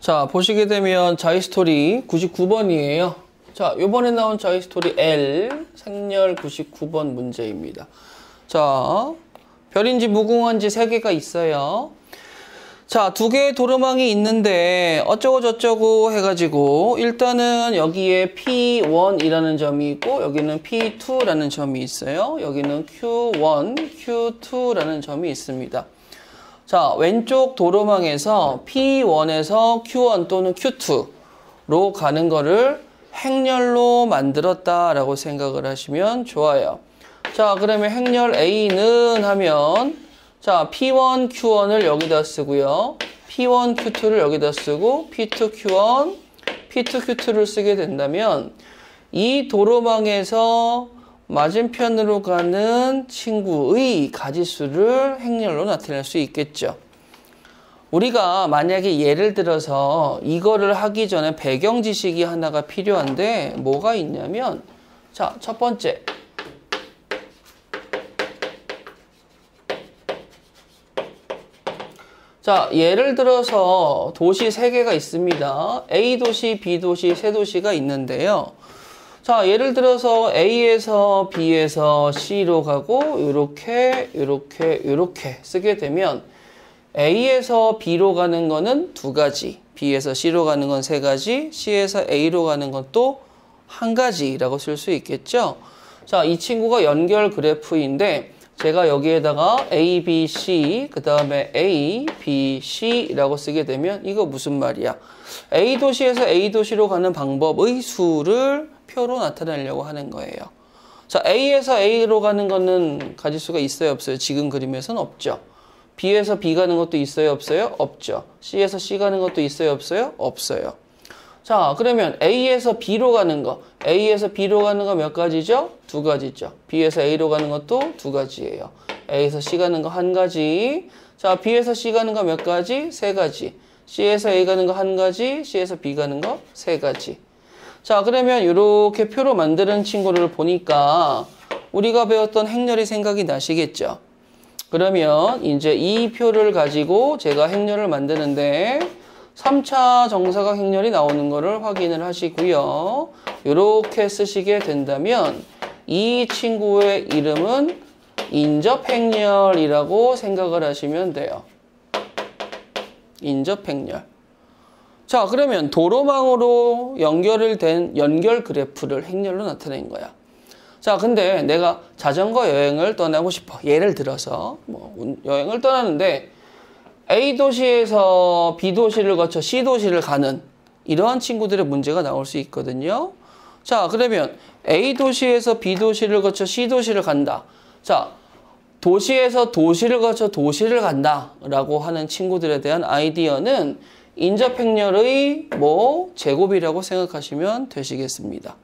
자, 보시게 되면 자이스토리 99번이에요. 자, 요번에 나온 자이스토리 L 생렬 99번 문제입니다. 자, 별인지 무궁화인지 3개가 있어요. 자, 2개의 도로망이 있는데 어쩌고 저쩌고 해가지고 일단은 여기에 P1이라는 점이 있고 여기는 P2라는 점이 있어요. 여기는 Q1, Q2라는 점이 있습니다. 자, 왼쪽 도로망에서 P1에서 Q1 또는 Q2로 가는 거를 행렬로 만들었다라고 생각을 하시면 좋아요. 자, 그러면 행렬 A는 하면 자, P1, Q1을 여기다 쓰고요. P1, Q2를 여기다 쓰고 P2, Q1, P2, Q2를 쓰게 된다면 이 도로망에서 맞은편으로 가는 친구의 가지수를 행렬로 나타낼 수 있겠죠. 우리가 만약에 예를 들어서 이거를 하기 전에 배경 지식이 하나가 필요한데 뭐가 있냐면 자, 첫 번째 자, 예를 들어서 도시 3개가 있습니다. A도시, B도시, C도시가 있는데요. 자, 예를 들어서 A에서 B에서 C로 가고 요렇게 쓰게 되면 A에서 B로 가는 거는 2가지, B에서 C로 가는 건 3가지, C에서 A로 가는 건 또 1가지라고 쓸 수 있겠죠. 자, 이 친구가 연결 그래프인데 제가 여기에다가 A, B, C, 그 다음에 A, B, C라고 쓰게 되면 이거 무슨 말이야? A 도시에서 A 도시로 가는 방법의 수를 표로 나타내려고 하는 거예요. 자, A에서 A로 가는 거는 가지수가 있어요, 없어요? 지금 그림에서는 없죠. B에서 B 가는 것도 있어요, 없어요? 없죠. C에서 C 가는 것도 있어요, 없어요? 없어요. 자, 그러면 A에서 B로 가는 거, A에서 B로 가는 거 몇 가지죠? 2가지죠. B에서 A로 가는 것도 2가지예요. A에서 C 가는 거 1가지. 자, B에서 C 가는 거 몇 가지? 3가지. C에서 A 가는 거 1가지, C에서 B 가는 거 3가지. 자, 그러면 이렇게 표로 만드는 친구를 보니까 우리가 배웠던 행렬이 생각이 나시겠죠? 그러면 이제 이 표를 가지고 제가 행렬을 만드는데 3차 정사각 행렬이 나오는 거를 확인을 하시고요. 이렇게 쓰시게 된다면 이 친구의 이름은 인접행렬이라고 생각을 하시면 돼요. 인접행렬. 자, 그러면 도로망으로 연결을 된 연결 그래프를 행렬로 나타낸 거야. 자, 근데 내가 자전거 여행을 떠나고 싶어. 예를 들어서 여행을 떠나는데 A 도시에서 B 도시를 거쳐 C 도시를 가는 이러한 친구들의 문제가 나올 수 있거든요. 자, 그러면 A 도시에서 B 도시를 거쳐 C 도시를 간다. 자, 도시에서 도시를 거쳐 도시를 간다 라고 하는 친구들에 대한 아이디어는 인접행렬의 제곱이라고 생각하시면 되시겠습니다.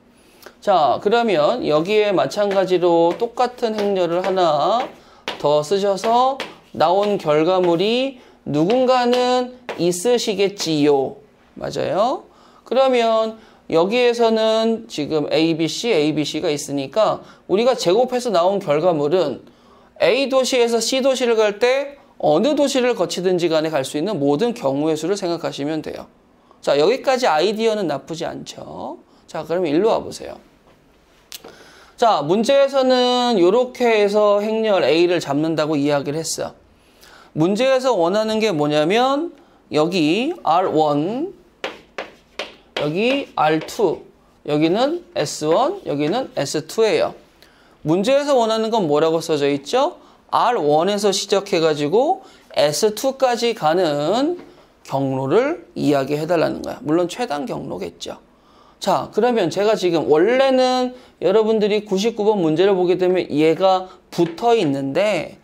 자, 그러면 여기에 마찬가지로 똑같은 행렬을 하나 더 쓰셔서 나온 결과물이 누군가는 있으시겠지요. 맞아요? 그러면 여기에서는 지금 A, B, C, A, B, C가 있으니까 우리가 제곱해서 나온 결과물은 A 도시에서 C 도시를 갈 때 어느 도시를 거치든지 간에 갈 수 있는 모든 경우의 수를 생각하시면 돼요. 자, 여기까지 아이디어는 나쁘지 않죠. 자, 그럼 일로 와보세요. 자, 문제에서는 이렇게 해서 행렬 A를 잡는다고 이야기를 했어. 문제에서 원하는 게 뭐냐면 여기 R1, 여기 R2, 여기는 S1, 여기는 S2예요. 문제에서 원하는 건 뭐라고 써져 있죠? R1에서 시작해가지고 S2까지 가는 경로를 이야기해달라는 거야. 물론 최단 경로겠죠. 자, 그러면 제가 지금 원래는 여러분들이 99번 문제를 보게 되면 얘가 붙어 있는데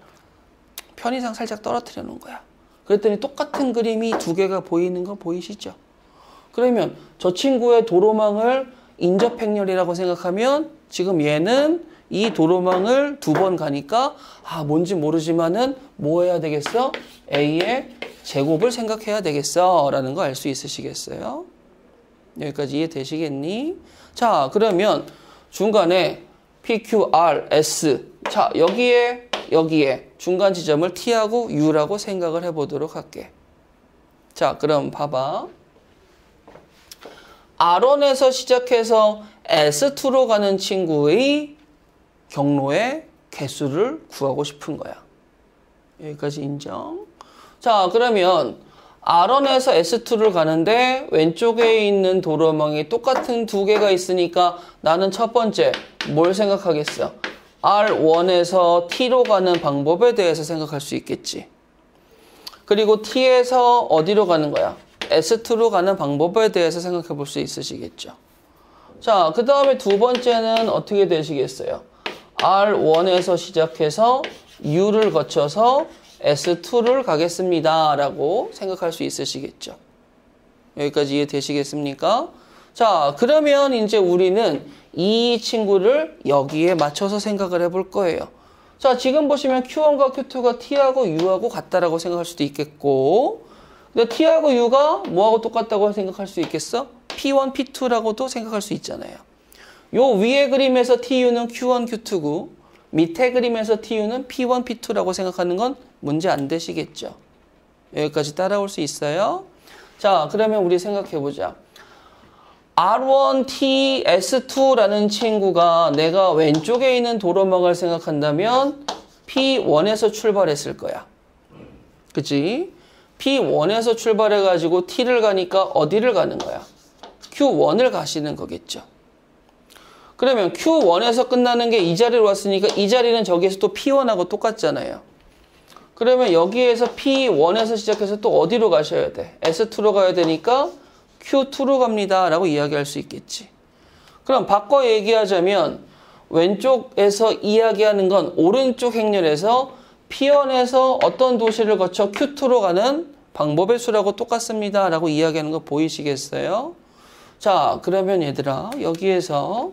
편의상 살짝 떨어뜨려 놓은 거야. 그랬더니 똑같은 그림이 2개가 보이는 거 보이시죠? 그러면 저 친구의 도로망을 인접행렬이라고 생각하면 지금 얘는 이 도로망을 2번 가니까 뭔지 모르지만은 뭐 해야 되겠어? A의 제곱을 생각해야 되겠어 라는 거 알 수 있으시겠어요? 여기까지 이해되시겠니? 자, 그러면 중간에 P, Q, R, S 자, 여기에 중간 지점을 T하고 U라고 생각을 해보도록 할게. 자, 그럼 봐봐. R1에서 시작해서 S2로 가는 친구의 경로의 개수를 구하고 싶은 거야. 여기까지 인정. 자, 그러면 R1에서 S2를 가는데 왼쪽에 있는 도로망이 똑같은 두 개가 있으니까 나는 첫 번째 뭘 생각하겠어? R1에서 T로 가는 방법에 대해서 생각할 수 있겠지. 그리고 T에서 어디로 가는 거야? S2로 가는 방법에 대해서 생각해 볼 수 있으시겠죠. 자, 그 다음에 두 번째는 어떻게 되시겠어요? R1에서 시작해서 U를 거쳐서 S2를 가겠습니다 라고 생각할 수 있으시겠죠. 여기까지 이해되시겠습니까? 자, 그러면 이제 우리는 이 친구를 여기에 맞춰서 생각을 해볼 거예요. 자, 지금 보시면 Q1과 Q2가 T하고 U하고 같다라고 생각할 수도 있겠고, 근데 T하고 U가 뭐하고 똑같다고 생각할 수 있겠어? P1, P2라고도 생각할 수 있잖아요. 요 위에 그림에서 TU는 Q1, Q2고 밑에 그림에서 TU는 P1, P2라고 생각하는 건 문제 안 되시겠죠. 여기까지 따라올 수 있어요? 자, 그러면 우리 생각해보자. R1, TS2라는 친구가 내가 왼쪽에 있는 도로망을 생각한다면 P1에서 출발했을 거야. 그치? P1에서 출발해가지고 T를 가니까 어디를 가는 거야? Q1을 가시는 거겠죠. 그러면 Q1에서 끝나는 게 이 자리로 왔으니까 이 자리는 저기에서 또 P1하고 똑같잖아요. 그러면 여기에서 P1에서 시작해서 또 어디로 가셔야 돼? S2로 가야 되니까 Q2로 갑니다 라고 이야기할 수 있겠지. 그럼 바꿔 얘기하자면 왼쪽에서 이야기하는 건 오른쪽 행렬에서 P1에서 어떤 도시를 거쳐 Q2로 가는 방법의 수라고 똑같습니다 라고 이야기하는 거 보이시겠어요? 자, 그러면 얘들아 여기에서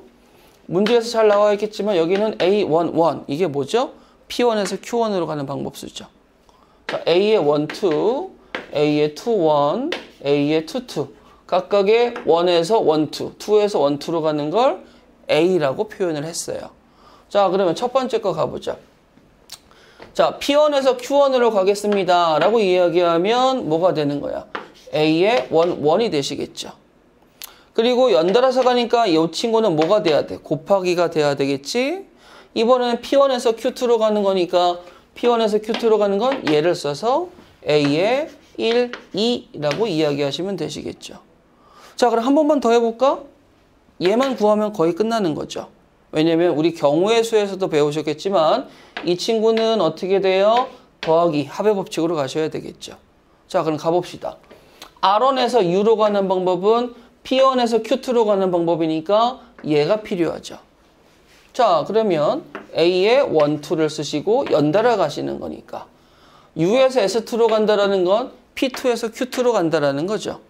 문제에서 잘 나와 있겠지만 여기는 A11 이게 뭐죠? P1에서 Q1으로 가는 방법수죠. 자, A의 1, 2, A의 2, 1, A의 2, 2 각각의 1에서 1, 2, 2에서 1, 2로 가는 걸 A라고 표현을 했어요. 자, 그러면 첫 번째 거 가보자. 자, P1에서 Q1으로 가겠습니다 라고 이야기하면 뭐가 되는 거야? A의 1, 1이 되시겠죠. 그리고 연달아서 가니까 이 친구는 뭐가 돼야 돼? 곱하기가 돼야 되겠지? 이번에는 P1에서 Q2로 가는 거니까 P1에서 Q2로 가는 건 얘를 써서 A의 1, 2라고 이야기하시면 되시겠죠. 자, 그럼 한 번만 더 해볼까? 얘만 구하면 거의 끝나는 거죠. 왜냐면 우리 경우의 수에서도 배우셨겠지만 이 친구는 어떻게 돼요? 더하기, 합의 법칙으로 가셔야 되겠죠. 자, 그럼 가봅시다. R1에서 U로 가는 방법은 P1에서 Q2로 가는 방법이니까 얘가 필요하죠. 자, 그러면 A의 1, 2를 쓰시고 연달아 가시는 거니까 U에서 S2로 간다라는 건 P2에서 Q2로 간다라는 거죠.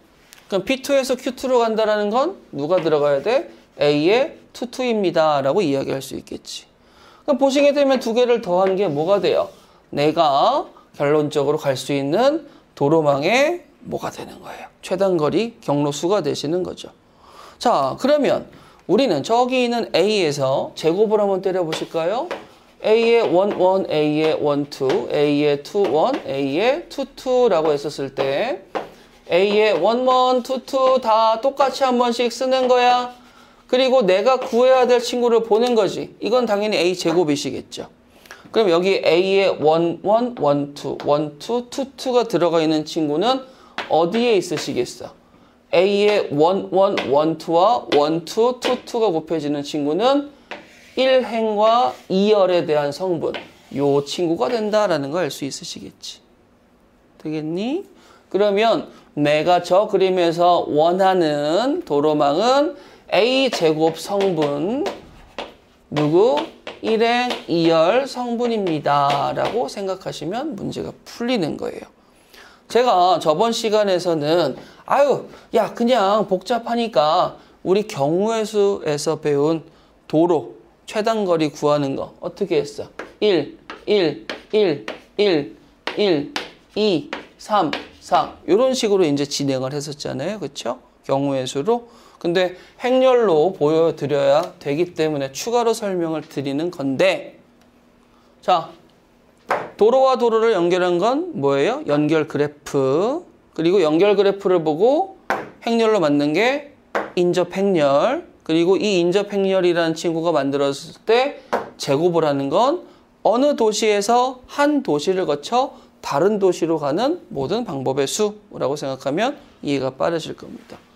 그럼 P2에서 Q2로 간다라는 건 누가 들어가야 돼? A의 2, 2입니다 라고 이야기할 수 있겠지. 그럼 보시게 되면 두 개를 더한 게 뭐가 돼요? 내가 결론적으로 갈 수 있는 도로망의 뭐가 되는 거예요? 최단거리 경로수가 되시는 거죠. 자, 그러면 우리는 저기 있는 A에서 제곱을 한번 때려보실까요? A의 1, 1, A의 1, 2, A의 2, 1, A의 2, 2라고 했었을 때 A의 1, 1, 2, 2 다 똑같이 한 번씩 쓰는 거야. 그리고 내가 구해야 될 친구를 보는 거지. 이건 당연히 A 제곱이시겠죠. 그럼 여기 A의 1, 1, 1, 2, 1, 2, 2, 2가 들어가 있는 친구는 어디에 있으시겠어? A의 1, 1, 1, 2와 1, 2, 2, 2가 곱해지는 친구는 1행과 2열에 대한 성분, 요 친구가 된다라는 걸 알 수 있으시겠지. 되겠니? 그러면 내가 저 그림에서 원하는 도로망은 A제곱 성분, 누구? 1행 2열 성분입니다 라고 생각하시면 문제가 풀리는 거예요. 제가 저번 시간에서는 야 그냥 복잡하니까 우리 경우의 수에서 배운 도로 최단거리 구하는 거 어떻게 했어? 1, 1, 1, 1, 1, 2, 3, 4 이런 식으로 이제 진행을 했었잖아요. 그렇죠? 경우의 수로. 근데 행렬로 보여드려야 되기 때문에 추가로 설명을 드리는 건데, 자, 도로와 도로를 연결한 건 뭐예요? 연결 그래프. 그리고 연결 그래프를 보고 행렬로 만든 게 인접 행렬, 그리고 이 인접 행렬이라는 친구가 만들어졌을 때 제곱을 하는 건 어느 도시에서 한 도시를 거쳐 다른 도시로 가는 모든 방법의 수라고 생각하면 이해가 빠르실 겁니다.